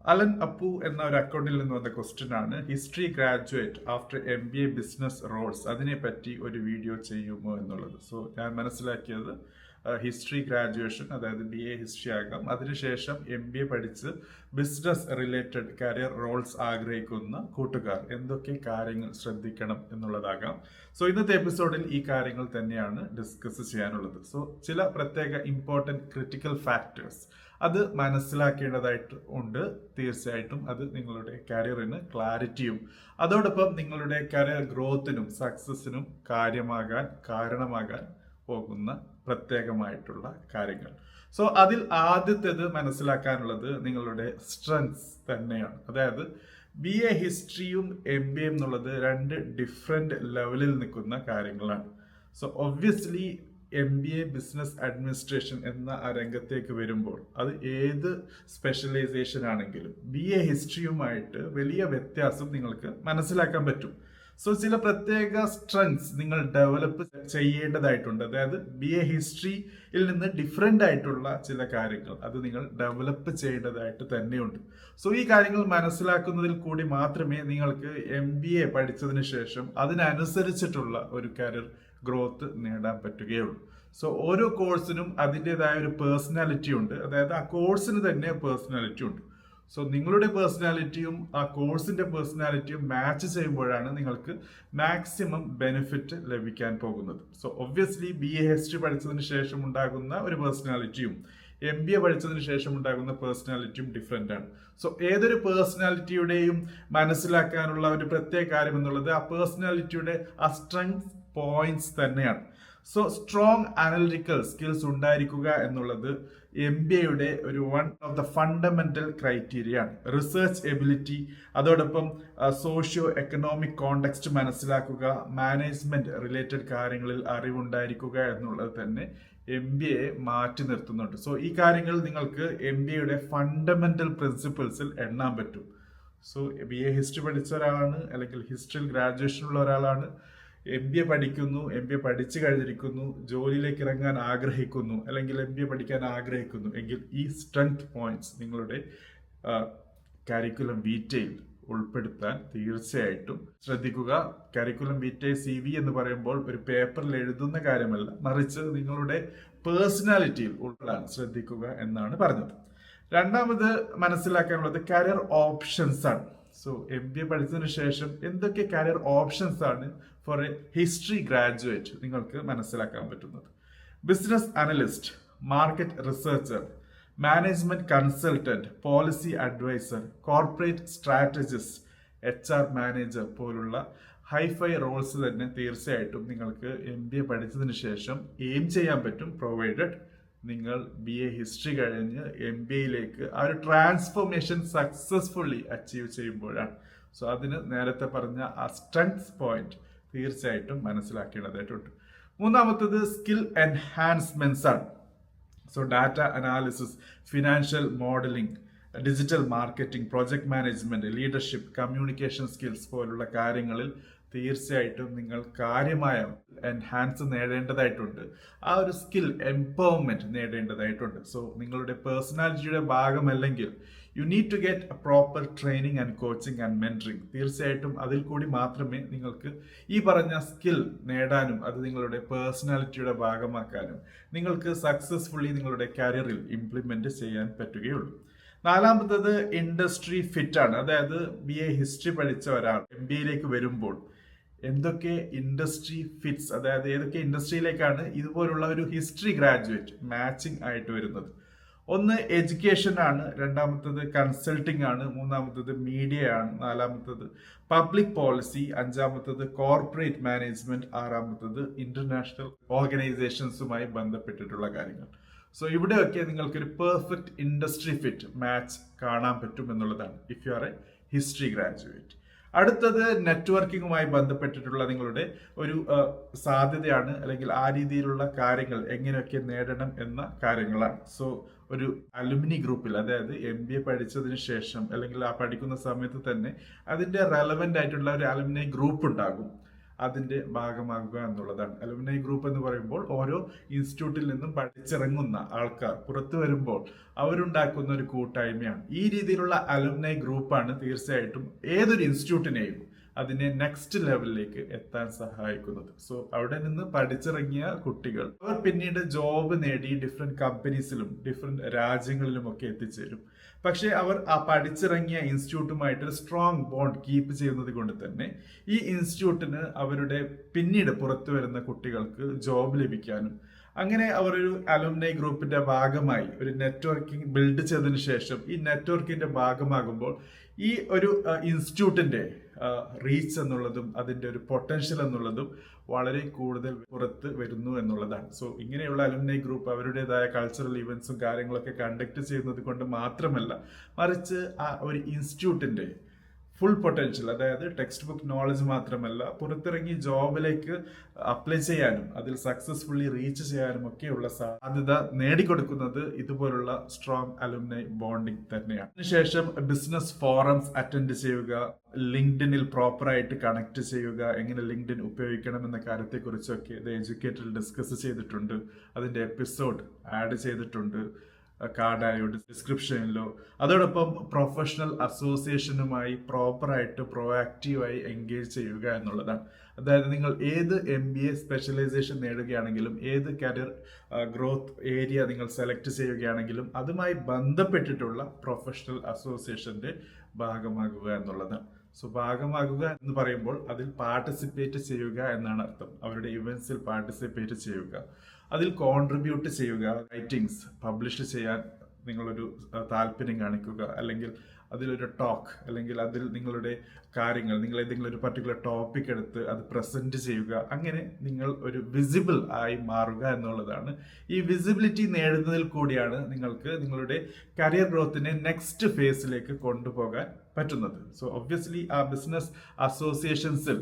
Allen Appu എന്ന ഒരു അക്കൗണ്ടിൽ നിന്ന് വന്ന ക്വസ്റ്റ്യൻ ആണ്, history graduate after MBA business roles, അതിനെ പറ്റി ഒരു വീഡിയോ ചെയ്യുമോ എന്നുള്ളത്. സോ ഞാൻ മനസ്സിലാക്കിയത് ഹിസ്റ്ററി ഗ്രാജുവേഷൻ, അതായത് BA ഹിസ്റ്ററി ആകാം, അതിനുശേഷം MBA പഠിച്ച് ബിസിനസ് റിലേറ്റഡ് കരിയർ റോൾസ് ആഗ്രഹിക്കുന്ന കൂട്ടുകാർ എന്തൊക്കെ കാര്യങ്ങൾ ശ്രദ്ധിക്കണം എന്നുള്ളതാകാം. സോ ഇന്നത്തെ എപ്പിസോഡിൽ ഈ കാര്യങ്ങൾ തന്നെയാണ് ഡിസ്കസ് ചെയ്യാനുള്ളത്. സോ ചില പ്രത്യേക ഇമ്പോർട്ടൻറ്റ് ക്രിട്ടിക്കൽ ഫാക്ടേഴ്സ് അത് മനസ്സിലാക്കേണ്ടതായിട്ട് ഉണ്ട്. തീർച്ചയായിട്ടും അത് നിങ്ങളുടെ കരിയറിന് ക്ലാരിറ്റിയും അതോടൊപ്പം നിങ്ങളുടെ കരിയർ ഗ്രോത്തിനും സക്സസിനും കാരണമാകാൻ പോകുന്ന പ്രത്യേകമായിട്ടുള്ള കാര്യങ്ങൾ. സോ അതിൽ ആദ്യത്തേത് മനസ്സിലാക്കാനുള്ളത് നിങ്ങളുടെ സ്ട്രെങ്ത്സ് തന്നെയാണ്. അതായത് BA ഹിസ്റ്ററിയും MBA എന്നുള്ളത് രണ്ട് ഡിഫറെന്റ് ലെവലിൽ നിൽക്കുന്ന കാര്യങ്ങളാണ്. So obviously MBA business administration എന്ന ആ രംഗത്തേക്ക് വരുമ്പോൾ അത് ഏത് സ്പെഷ്യലൈസേഷൻ ആണെങ്കിലും BA ഹിസ്റ്ററിയുമായിട്ട് വലിയ വ്യത്യാസം നിങ്ങൾക്ക് മനസ്സിലാക്കാൻ പറ്റും. സോ ചില പ്രത്യേക സ്ട്രെങ്ത്സ് നിങ്ങൾ ഡെവലപ്പ് ചെയ്യേണ്ടതായിട്ടുണ്ട്. അതായത് BA ഹിസ്റ്ററിയിൽ നിന്ന് ഡിഫറെൻ്റ് ആയിട്ടുള്ള ചില കാര്യങ്ങൾ അത് നിങ്ങൾ ഡെവലപ്പ് ചെയ്യേണ്ടതായിട്ട് തന്നെയുണ്ട്. സോ ഈ കാര്യങ്ങൾ മനസ്സിലാക്കുന്നതിൽ കൂടി മാത്രമേ നിങ്ങൾക്ക് MBA പഠിച്ചതിന് ശേഷം അതിനനുസരിച്ചിട്ടുള്ള ഒരു കരിയർ ഗ്രോത്ത് നേടാൻ പറ്റുകയുള്ളൂ. സോ ഓരോ കോഴ്സിനും അതിൻ്റെതായ ഒരു പേഴ്സണാലിറ്റി ഉണ്ട്. അതായത് ആ കോഴ്സിന് തന്നെ പേഴ്സണാലിറ്റി ഉണ്ട്. സോ നിങ്ങളുടെ പേഴ്സണാലിറ്റിയും ആ കോഴ്സിന്റെ പേഴ്സണാലിറ്റിയും മാച്ച് ചെയ്യുമ്പോഴാണ് നിങ്ങൾക്ക് മാക്സിമം ബെനിഫിറ്റ് ലഭിക്കാൻ പോകുന്നത്. സോ ഒബ്വിയസ്ലി BA ഹിസ്റ്ററി പഠിച്ചതിന് ശേഷം ഉണ്ടാകുന്ന ഒരു പേഴ്സണാലിറ്റിയും MBA പഠിച്ചതിന് ശേഷം ഉണ്ടാകുന്ന പേഴ്സണാലിറ്റിയും ഡിഫറെൻ്റ് ആണ്. സോ ഏതൊരു പേഴ്സണാലിറ്റിയുടെയും മനസ്സിലാക്കാനുള്ള ഒരു പ്രത്യേക കാര്യം എന്നുള്ളത് ആ പേഴ്സണാലിറ്റിയുടെ ആ സ്ട്രെങ്ത് പോയിന്റ്സ് തന്നെയാണ്. സോ സ്ട്രോങ് അനലിറ്റിക്കൽ സ്കിൽസ് ഉണ്ടായിരിക്കുക എന്നുള്ളത് MBAയുടെ ഒരു one of the fundamental criteria ആണ്. റിസർച്ച് എബിലിറ്റി, അതോടൊപ്പം സോഷ്യോ എക്കണോമിക് കോണ്ടെക്സ്റ്റ് മനസ്സിലാക്കുക, മാനേജ്മെന്റ് റിലേറ്റഡ് കാര്യങ്ങളിൽ അറിവുണ്ടായിരിക്കുക എന്നുള്ളത് തന്നെ MBA മാറ്റി നിർത്തുന്നുണ്ട്. സോ ഈ കാര്യങ്ങൾ നിങ്ങൾക്ക് MBAയുടെ ഫണ്ടമെന്റൽ പ്രിൻസിപ്പിൾസിൽ എണ്ണാൻ പറ്റും. സോ BA ഹിസ്റ്ററി പഠിച്ച ഒരാളാണ്, അല്ലെങ്കിൽ ഹിസ്റ്ററിയിൽ ഗ്രാജുവേഷൻ ഉള്ള ഒരാളാണ്, MBA പഠിക്കുന്നു, MBA പഠിച്ചു കഴിഞ്ഞിരിക്കുന്നു, ജോലിയിലേക്ക് ഇറങ്ങാൻ ആഗ്രഹിക്കുന്നു, അല്ലെങ്കിൽ MBA പഠിക്കാൻ ആഗ്രഹിക്കുന്നു എങ്കിൽ ഈ സ്ട്രെങ്ത് പോയിന്റ്സ് നിങ്ങളുടെ കരിക്കുലം വീറ്റയിൽ ഉൾപ്പെടുത്താൻ തീർച്ചയായിട്ടും ശ്രദ്ധിക്കുക. കരിക്കുലം വീറ്റേ CV എന്ന് പറയുമ്പോൾ ഒരു പേപ്പറിൽ എഴുതുന്ന കാര്യമല്ല, മറിച്ച് നിങ്ങളുടെ പേഴ്സണാലിറ്റിയിൽ ഉൾപ്പെടാൻ ശ്രദ്ധിക്കുക എന്നാണ് പറഞ്ഞത്. രണ്ടാമത് മനസ്സിലാക്കാനുള്ളത് കരിയർ ഓപ്ഷൻസ് ആണ്. സോ MBA പഠിച്ചതിന് ശേഷം എന്തൊക്കെ കരിയർ ഓപ്ഷൻസ് ആണ് ഫോർ എ ഹിസ്റ്ററി ഗ്രാജുവേറ്റ് നിങ്ങൾക്ക് മനസ്സിലാക്കാൻ പറ്റുന്നത്. Business analyst, market researcher, management consultant, policy adviser, corporate strategist, HR manager പോലുള്ള ഹൈഫൈ റോൾസ് തന്നെ തീർച്ചയായിട്ടും നിങ്ങൾക്ക് MBA പഠിച്ചതിന് ശേഷം എയിം ചെയ്യാൻ പറ്റും, പ്രൊവൈഡഡ് നിങ്ങൾ BA ഹിസ്റ്ററി കഴിഞ്ഞ് MBAയിലേക്ക് ആ ഒരു ട്രാൻസ്ഫോർമേഷൻ സക്സസ്ഫുള്ളി അച്ചീവ് ചെയ്യുമ്പോഴാണ്. സോ അതിന് നേരത്തെ പറഞ്ഞ ആ സ്ട്രെങ്ത് പോയിന്റ് തീർച്ചയായിട്ടും മനസ്സിലാക്കേണ്ടതായിട്ടുണ്ട്. മൂന്നാമത്തത് സ്കിൽ എൻഹാൻസ്മെന്റ്സ് ആണ്. So data analysis, financial modelling, digital marketing, project management, leadership, communication skills പോലുള്ള കാര്യങ്ങളിൽ തീർച്ചയായിട്ടും നിങ്ങൾ കാര്യമായ എൻഹാൻസ് നേടേണ്ടതായിട്ടുണ്ട്. ആ ഒരു സ്കിൽ എംപവർമെന്റ് നേടേണ്ടതായിട്ടുണ്ട്. സോ നിങ്ങളുടെ പേഴ്സണാലിറ്റിയുടെ ഭാഗമല്ലെങ്കിൽ you need to get proper training and coaching and mentoring. തീർച്ചയായിട്ടും അതിൽ കൂടി മാത്രമേ നിങ്ങൾക്ക് ഈ പറഞ്ഞ സ്കിൽ നേടാനും അത് നിങ്ങളുടെ പേഴ്സണാലിറ്റിയുടെ ഭാഗമാക്കാനും നിങ്ങൾക്ക് സക്സസ്ഫുള്ളി നിങ്ങളുടെ കരിയറിൽ ഇംപ്ലിമെന്റ് ചെയ്യാൻ പറ്റുകയുള്ളൂ. നാലാമത്തത് ഇൻഡസ്ട്രി ഫിറ്റ് ആണ്. അതായത് BA ഹിസ്റ്ററി പഠിച്ച ഒരാൾ MBAയിലേക്ക് വരുമ്പോൾ എന്തൊക്കെ ഇൻഡസ്ട്രി ഫിറ്റ്സ്, അതായത് ഏതൊക്കെ ഇൻഡസ്ട്രിയിലേക്കാണ് ഇതുപോലുള്ള ഒരു ഹിസ്റ്ററി ഗ്രാജുവേറ്റ് മാച്ചിങ് ആയിട്ട് വരുന്നത്. ഒന്ന് എഡ്യൂക്കേഷൻ ആണ്, രണ്ടാമത്തത് കൺസൾട്ടിംഗ് ആണ്, മൂന്നാമത്തത് മീഡിയ ആണ്, നാലാമത്തത് പബ്ലിക് പോളിസി, അഞ്ചാമത്തത് കോർപ്പറേറ്റ് മാനേജ്മെന്റ്, ആറാമത്തത് ഇന്റർനാഷണൽ ഓർഗനൈസേഷൻസുമായി ബന്ധപ്പെട്ടിട്ടുള്ള കാര്യങ്ങൾ. സോ ഇവിടെയൊക്കെ നിങ്ങൾക്കൊരു പെർഫെക്റ്റ് ഇൻഡസ്ട്രി ഫിറ്റ് മാച്ച് കാണാൻ പറ്റും എന്നുള്ളതാണ് if you are A history graduate. അടുത്തത് നെറ്റ്വർക്കിങ്ങുമായി ബന്ധപ്പെട്ടിട്ടുള്ള നിങ്ങളുടെ ഒരു സാധ്യതയാണ്, അല്ലെങ്കിൽ ആ രീതിയിലുള്ള കാര്യങ്ങൾ എങ്ങനെയൊക്കെ നേടണം എന്ന കാര്യങ്ങളാണ്. സോ ഒരു അലുമിനി ഗ്രൂപ്പിൽ, അതായത് MBA പഠിച്ചതിന് ശേഷം അല്ലെങ്കിൽ ആ പഠിക്കുന്ന സമയത്ത് തന്നെ അതിൻ്റെ റെലവെൻ്റ് ആയിട്ടുള്ള ഒരു അലുമിനി ഗ്രൂപ്പ് ഉണ്ടാകും. അതിൻ്റെ ഭാഗമാകുക എന്നുള്ളതാണ്. അലുമിനി ഗ്രൂപ്പ് എന്ന് പറയുമ്പോൾ ഓരോ ഇൻസ്റ്റിറ്റ്യൂട്ടിൽ നിന്നും പഠിച്ചിറങ്ങുന്ന ആൾക്കാർ പുറത്തു വരുമ്പോൾ അവരുണ്ടാക്കുന്ന ഒരു കൂട്ടായ്മയാണ്. ഈ രീതിയിലുള്ള അലുമിനി ഗ്രൂപ്പാണ് തീർച്ചയായിട്ടും ഏതൊരു ഇൻസ്റ്റിറ്റ്യൂട്ടിനെയും അതിനെ നെക്സ്റ്റ് ലെവലിലേക്ക് എത്താൻ സഹായിക്കുന്നത്. സോ അവിടെ നിന്ന് പഠിച്ചിറങ്ങിയ കുട്ടികൾ അവർ പിന്നീട് ജോബ് നേടി ഡിഫറെന്റ് കമ്പനീസിലും ഡിഫറെന്റ് രാജ്യങ്ങളിലും ഒക്കെ എത്തിച്ചേരും. പക്ഷെ അവർ ആ പഠിച്ചിറങ്ങിയ ഇൻസ്റ്റിറ്റ്യൂട്ടുമായിട്ട് ഒരു സ്ട്രോങ് ബോണ്ട് കീപ്പ് ചെയ്യുന്നത് കൊണ്ട് തന്നെ ഈ ഇൻസ്റ്റിറ്റ്യൂട്ടിന് അവരുടെ പിന്നീട് പുറത്തു വരുന്ന കുട്ടികൾക്ക് ജോബ് ലഭിക്കാനും അങ്ങനെ അവർ ഒരു അലുമിനി ഗ്രൂപ്പിന്റെ ഭാഗമായി ഒരു നെറ്റ്വർക്കിംഗ് ബിൽഡ് ചെയ്തതിനു ശേഷം ഈ നെറ്റ്വർക്കിന്റെ ഭാഗമാകുമ്പോൾ ഈ ഒരു ഇൻസ്റ്റിറ്റ്യൂട്ടിന്റെ റീച്ച് എന്നുള്ളതും അതിന്റെ ഒരു പൊട്ടൻഷ്യൽ എന്നുള്ളതും വളരെ കൂടുതൽ പുറത്ത് വരുന്നു എന്നുള്ളതാണ്. സോ ഇങ്ങനെയുള്ള അലുമിനി ഗ്രൂപ്പ് അവരുടേതായ കൾച്ചറൽ ഇവന്റ്സും കാര്യങ്ങളൊക്കെ കണ്ടക്ട് ചെയ്യുന്നത് കൊണ്ട് മാത്രമല്ല, മറിച്ച് ആ ഒരു ഇൻസ്റ്റിറ്റ്യൂട്ടിന്റെ ഫുൾ പൊട്ടൻഷ്യൽ, അതായത് ടെക്സ്റ്റ് ബുക്ക് നോളജ് മാത്രമല്ല, പുറത്തിറങ്ങി ജോബിലേക്ക് അപ്ലൈ ചെയ്യാനും അതിൽ സക്സസ്ഫുള്ളി റീച്ച് ചെയ്യാനും ഒക്കെയുള്ള സാധ്യത നേടിക്കൊടുക്കുന്നത് ഇതുപോലുള്ള സ്ട്രോങ് അലുമിനി ബോണ്ടിങ് തന്നെയാണ്. അതിനുശേഷം ബിസിനസ് ഫോറംസ് അറ്റൻഡ് ചെയ്യുക, ലിങ്ക്ഡിനിൽ പ്രോപ്പറായിട്ട് കണക്ട് ചെയ്യുക, എങ്ങനെ ലിങ്ക്ഡിൻ ഉപയോഗിക്കണം എന്ന കാര്യത്തെക്കുറിച്ചൊക്കെ ദ എഡ്യൂക്കേറ്ററിൽ ഡിസ്കസ് ചെയ്തിട്ടുണ്ട്. അതിൻ്റെ എപ്പിസോഡ് ആഡ് ചെയ്തിട്ടുണ്ട് കാർഡായോ ഡിസ്ക്രിപ്ഷനിലോ. അതോടൊപ്പം പ്രൊഫഷണൽ അസോസിയേഷനുമായി പ്രോപ്പറായിട്ട് പ്രൊആക്റ്റീവായി എൻഗേജ് ചെയ്യുക എന്നുള്ളതാണ്. അതായത് നിങ്ങൾ ഏത് MBA സ്പെഷ്യലൈസേഷൻ നേടുകയാണെങ്കിലും ഏത് കരിയർ ഗ്രോത്ത് ഏരിയ നിങ്ങൾ സെലക്ട് ചെയ്യുകയാണെങ്കിലും അതുമായി ബന്ധപ്പെട്ടിട്ടുള്ള പ്രൊഫഷണൽ അസോസിയേഷന്റെ ഭാഗമാകുക എന്നുള്ളതാണ്. സോ ഭാഗമാകുക എന്ന് പറയുമ്പോൾ അതിൽ പാർട്ടിസിപ്പേറ്റ് ചെയ്യുക എന്നാണ് അർത്ഥം. അവരുടെ ഇവന്റ്സിൽ പാർട്ടിസിപ്പേറ്റ് ചെയ്യുക, അതിൽ കോൺട്രിബ്യൂട്ട് ചെയ്യുക, റൈറ്റിംഗ്സ് പബ്ലിഷ് ചെയ്യാൻ നിങ്ങളൊരു താല്പര്യം കാണിക്കുക, അല്ലെങ്കിൽ അതിലൊരു ടോക്ക്, അല്ലെങ്കിൽ അതിൽ നിങ്ങളുടെ കാര്യങ്ങൾ, നിങ്ങൾ ഏതെങ്കിലും ഒരു പർട്ടിക്കുലർ ടോപ്പിക് എടുത്ത് അത് പ്രസന്റ് ചെയ്യുക. അങ്ങനെ നിങ്ങൾ ഒരു വിസിബിൾ ആയി മാറുക എന്നുള്ളതാണ്. ഈ വിസിബിലിറ്റി നേടുന്നതിൽ കൂടിയാണ് നിങ്ങൾക്ക് നിങ്ങളുടെ കരിയർ ഗ്രോത്തിനെ നെക്സ്റ്റ് ഫേസിലേക്ക് കൊണ്ടുപോകാൻ പറ്റുന്നത്. സോ ഒബ്വിയസ്ലി ആ ബിസിനസ് അസോസിയേഷൻസിൽ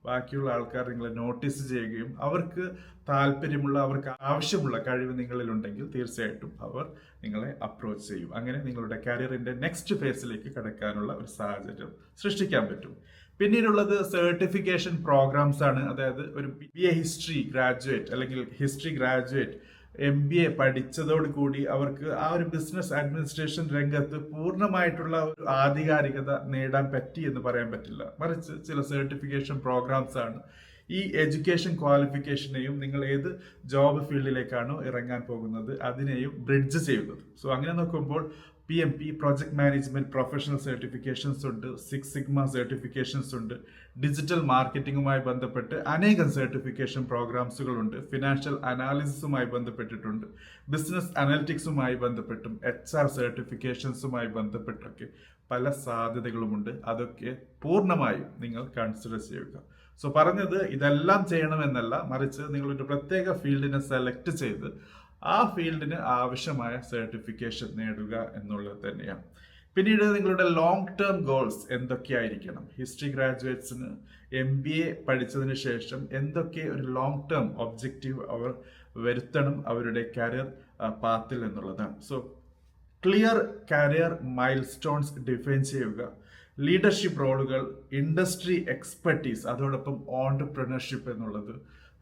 ബാക്കിയുള്ള ആൾക്കാർ നിങ്ങളെ നോട്ടീസ് ചെയ്യുകയും അവർക്ക് താല്പര്യമുള്ള, അവർക്ക് ആവശ്യമുള്ള കഴിവ് നിങ്ങളിലുണ്ടെങ്കിൽ തീർച്ചയായിട്ടും അവർ നിങ്ങളെ അപ്രോച്ച് ചെയ്യും. അങ്ങനെ നിങ്ങളുടെ കരിയറിന്റെ നെക്സ്റ്റ് ഫേസിലേക്ക് കടക്കാനുള്ള ഒരു സാഹചര്യം സൃഷ്ടിക്കാൻ പറ്റും. പിന്നീടുള്ളത് സർട്ടിഫിക്കേഷൻ പ്രോഗ്രാംസ് ആണ്. അതായത് ഒരു BA ഹിസ്റ്ററി ഗ്രാജുവേറ്റ് അല്ലെങ്കിൽ ഹിസ്റ്ററി ഗ്രാജുവേറ്റ് MBA പഠിച്ചതോടുകൂടി അവർക്ക് ആ ഒരു ബിസിനസ് അഡ്മിനിസ്ട്രേഷൻ രംഗത്ത് പൂർണ്ണമായിട്ടുള്ള ഒരു ആധികാരികത നേടാൻ പറ്റി എന്ന് പറയാൻ പറ്റില്ല. മറിച്ച് ചില സർട്ടിഫിക്കേഷൻ പ്രോഗ്രാംസ് ആണ് ഈ എഡ്യൂക്കേഷൻ ക്വാളിഫിക്കേഷനെയും നിങ്ങൾ ഏത് ജോബ് ഫീൽഡിലേക്കാണോ ഇറങ്ങാൻ പോകുന്നത് അതിനെയും ബ്രിഡ്ജ് ചെയ്യുന്നത്. സോ അങ്ങനെ നോക്കുമ്പോൾ PMP project management professional certifications ഉണ്ട്, 6 സിഗ്മ സർട്ടിഫിക്കേഷൻസ് ഉണ്ട്, ഡിജിറ്റൽ മാർക്കറ്റിംഗുമായി ബന്ധപ്പെട്ട് അനേകം സർട്ടിഫിക്കേഷൻ പ്രോഗ്രാംസുകളുണ്ട്, ഫിനാൻഷ്യൽ അനാലിസിസുമായി ബന്ധപ്പെട്ടിട്ടുണ്ട്, ബിസിനസ് അനലിറ്റിക്സുമായി ബന്ധപ്പെട്ടും HR സർട്ടിഫിക്കേഷൻസുമായി ബന്ധപ്പെട്ടൊക്കെ പല സാധ്യതകളുമുണ്ട്. അതൊക്കെ പൂർണ്ണമായും നിങ്ങൾ കൺസിഡർ ചെയ്യുക. സോ പറഞ്ഞത് ഇതെല്ലാം ചെയ്യണമെന്നല്ല, മറിച്ച് നിങ്ങളൊരു പ്രത്യേക ഫീൽഡിനെ സെലക്ട് ചെയ്ത് ആ ഫീൽഡിന് ആവശ്യമായ സർട്ടിഫിക്കേഷൻ നേടുക എന്നുള്ളത് തന്നെയാണ്. പിന്നീട് നിങ്ങളുടെ ലോങ് ടേം ഗോൾസ് എന്തൊക്കെയായിരിക്കണം? ഹിസ്റ്ററി ഗ്രാജുവേറ്റ്സിന് MBA പഠിച്ചതിന് ശേഷം എന്തൊക്കെ ഒരു ലോങ് ടേം ഒബ്ജക്റ്റീവ് അവർ വരുത്തണം അവരുടെ കരിയർ പാത്തിൽ എന്നുള്ളതാണ്. So clear career mile stones define ചെയ്യുക, ലീഡർഷിപ്പ് റോളുകൾ, ഇൻഡസ്ട്രി എക്സ്പെർട്ടീസ്, അതോടൊപ്പം ഓൺടർപ്രണർഷിപ്പ് എന്നുള്ളത്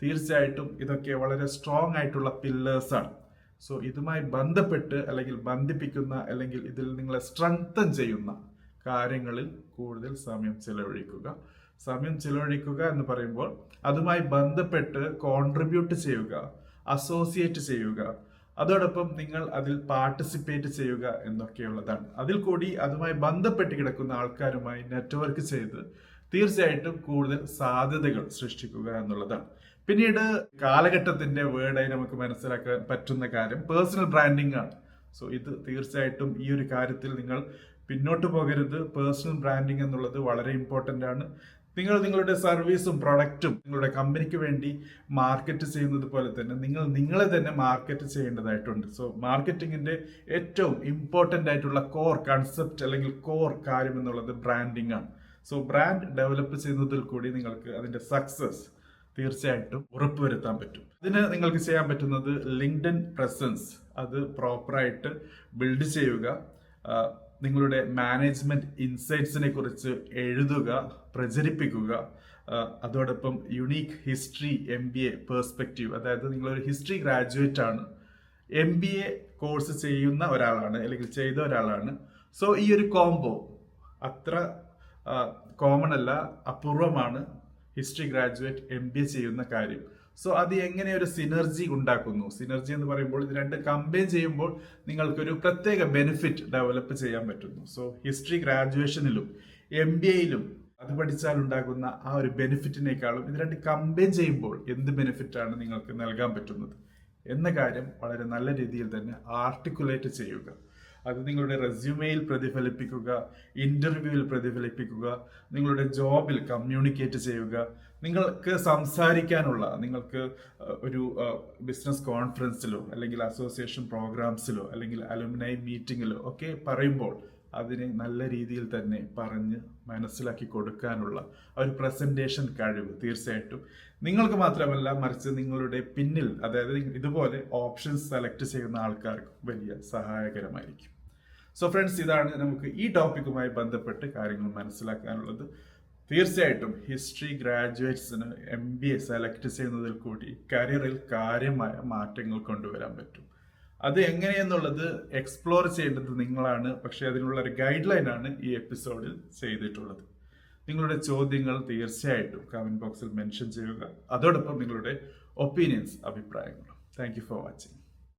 തീർച്ചയായിട്ടും ഇതൊക്കെ വളരെ സ്ട്രോങ് ആയിട്ടുള്ള പില്ലേഴ്സാണ്. സോ ഇതുമായി ബന്ധപ്പെട്ട് അല്ലെങ്കിൽ ബന്ധിപ്പിക്കുന്ന അല്ലെങ്കിൽ ഇതിൽ നിങ്ങളെ സ്ട്രെങ്തൻ ചെയ്യുന്ന കാര്യങ്ങളിൽ കൂടുതൽ സമയം ചിലവഴിക്കുക എന്ന് പറയുമ്പോൾ അതുമായി ബന്ധപ്പെട്ട് കോൺട്രിബ്യൂട്ട് ചെയ്യുക, അസോസിയേറ്റ് ചെയ്യുക, അതോടൊപ്പം നിങ്ങൾ അതിൽ പാർട്ടിസിപ്പേറ്റ് ചെയ്യുക എന്നൊക്കെയുള്ളതാണ്. അതിൽ കൂടി അതുമായി ബന്ധപ്പെട്ട് കിടക്കുന്ന ആൾക്കാരുമായി നെറ്റ്വർക്ക് ചെയ്ത് തീർച്ചയായിട്ടും കൂടുതൽ സാധ്യതകൾ സൃഷ്ടിക്കുക എന്നുള്ളതാണ്. പിന്നീട് കാലഘട്ടത്തിന്റെ വേർഡായി നമുക്ക് മനസ്സിലാക്കാൻ പറ്റുന്ന കാര്യം പേഴ്സണൽ ബ്രാൻഡിംഗ് ആണ്. സോ ഇത് തീർച്ചയായിട്ടും ഈ ഒരു കാര്യത്തിൽ നിങ്ങൾ പിന്നോട്ട് പോകരുത്. പേഴ്സണൽ ബ്രാൻഡിംഗ് എന്നുള്ളത് വളരെ ഇമ്പോർട്ടൻ്റ് ആണ്. നിങ്ങൾ നിങ്ങളുടെ സർവീസും പ്രൊഡക്റ്റും നിങ്ങളുടെ കമ്പനിക്ക് വേണ്ടി മാർക്കറ്റ് ചെയ്യുന്നത് പോലെ തന്നെ നിങ്ങൾ നിങ്ങളെ തന്നെ മാർക്കറ്റ് ചെയ്യേണ്ടതായിട്ടുണ്ട്. സോ മാർക്കറ്റിങ്ങിന്റെ ഏറ്റവും ഇമ്പോർട്ടൻ്റ് ആയിട്ടുള്ള കോർ കൺസെപ്റ്റ് അല്ലെങ്കിൽ കോർ കാര്യം എന്നുള്ളത് ബ്രാൻഡിംഗ് ആണ്. സോ ബ്രാൻഡ് ഡെവലപ്പ് ചെയ്യുന്നതിൽ കൂടി നിങ്ങൾക്ക് അതിന്റെ സക്സസ് തീർച്ചയായിട്ടും ഉറപ്പുവരുത്താൻ പറ്റും. ഇതിന് നിങ്ങൾക്ക് ചെയ്യാൻ പറ്റുന്നത് ലിങ്ക്ഡിൻ പ്രസൻസ് അത് പ്രോപ്പറായിട്ട് ബിൽഡ് ചെയ്യുക, നിങ്ങളുടെ മാനേജ്മെന്റ് ഇൻസൈറ്റ്സിനെ കുറിച്ച് എഴുതുക, പ്രചരിപ്പിക്കുക, അതോടൊപ്പം യുണീക്ക് ഹിസ്റ്ററി MBA പേഴ്സ്പെക്റ്റീവ്, അതായത് നിങ്ങളൊരു ഹിസ്റ്ററി ഗ്രാജുവേറ്റ് ആണ്, MBA കോഴ്സ് ചെയ്യുന്ന ഒരാളാണ് അല്ലെങ്കിൽ ചെയ്ത ഒരാളാണ്. സോ ഈ ഒരു കോംബോ അത്ര കോമൺ അല്ല, അപൂർവമാണ് ഹിസ്റ്ററി ഗ്രാജുവേറ്റ് MBA ചെയ്യുന്ന കാര്യം. സോ അത് എങ്ങനെ ഒരു സിനർജി ഉണ്ടാക്കുന്നു, സിനർജി എന്ന് പറയുമ്പോൾ ഇത് രണ്ട് കമ്പൈൻ ചെയ്യുമ്പോൾ നിങ്ങൾക്കൊരു പ്രത്യേക ബെനിഫിറ്റ് ഡെവലപ്പ് ചെയ്യാൻ പറ്റുന്നു. സോ ഹിസ്റ്ററി ഗ്രാജുവേഷനിലും MBAയിലും അത് പഠിച്ചാൽ ഉണ്ടാകുന്ന ആ ഒരു ബെനിഫിറ്റിനേക്കാളും ഇത് രണ്ട് കമ്പൈൻ ചെയ്യുമ്പോൾ എന്ത് ബെനിഫിറ്റാണ് നിങ്ങൾക്ക് നൽകാൻ പറ്റുന്നത് എന്ന കാര്യം വളരെ നല്ല രീതിയിൽ തന്നെ ആർട്ടിക്കുലേറ്റ് ചെയ്യുക. അത് നിങ്ങളുടെ റെസ്യൂമെയിൽ പ്രതിഫലിപ്പിക്കുക, ഇന്റർവ്യൂവിൽ പ്രതിഫലിപ്പിക്കുക, നിങ്ങളുടെ ജോബിൽ കമ്മ്യൂണിക്കേറ്റ് ചെയ്യുക, നിങ്ങൾക്ക് സംസാരിക്കാനുള്ള, നിങ്ങൾക്ക് ഒരു ബിസിനസ് കോൺഫറൻസിലോ അല്ലെങ്കിൽ അസോസിയേഷൻ പ്രോഗ്രാംസിലോ അല്ലെങ്കിൽ അലുമിനൈ മീറ്റിങ്ങിലോ ഒക്കെ പറയുമ്പോൾ അതിനെ നല്ല രീതിയിൽ തന്നെ പറഞ്ഞ് മനസ്സിലാക്കി കൊടുക്കാനുള്ള ഒരു പ്രസന്റേഷൻ കഴിവ് തീർച്ചയായിട്ടും നിങ്ങൾക്ക് മാത്രമല്ല മറിച്ച് നിങ്ങളുടെ പിന്നിൽ, അതായത് ഇതുപോലെ ഓപ്ഷൻസ് സെലക്ട് ചെയ്യുന്ന ആൾക്കാർക്ക് വലിയ സഹായകരമായിരിക്കും. സോ ഫ്രണ്ട്സ്, ഇതാണ് നമുക്ക് ഈ ടോപ്പിക്കുമായി ബന്ധപ്പെട്ട് കാര്യങ്ങൾ മനസ്സിലാക്കാനുള്ളത്. തീർച്ചയായിട്ടും ഹിസ്റ്ററി ഗ്രാജുവേറ്റ്സിന് MBA സെലക്ട് ചെയ്യുന്നതിൽ കൂടി കരിയറിൽ കാര്യമായ മാറ്റങ്ങൾ കൊണ്ടുവരാൻ പറ്റും. അത് എങ്ങനെയെന്നുള്ളത് എക്സ്പ്ലോർ ചെയ്യേണ്ടത് നിങ്ങളാണ്. പക്ഷെ അതിനുള്ള ഒരു ഗൈഡ് ലൈനാണ് ഈ എപ്പിസോഡിൽ ചെയ്തിട്ടുള്ളത്. നിങ്ങളുടെ ചോദ്യങ്ങൾ തീർച്ചയായിട്ടും കമന്റ് ബോക്സിൽ മെൻഷൻ ചെയ്യുക. അതോടൊപ്പം നിങ്ങളുടെ ഒപ്പീനിയൻസ്, അഭിപ്രായങ്ങളും. Thank you for watching.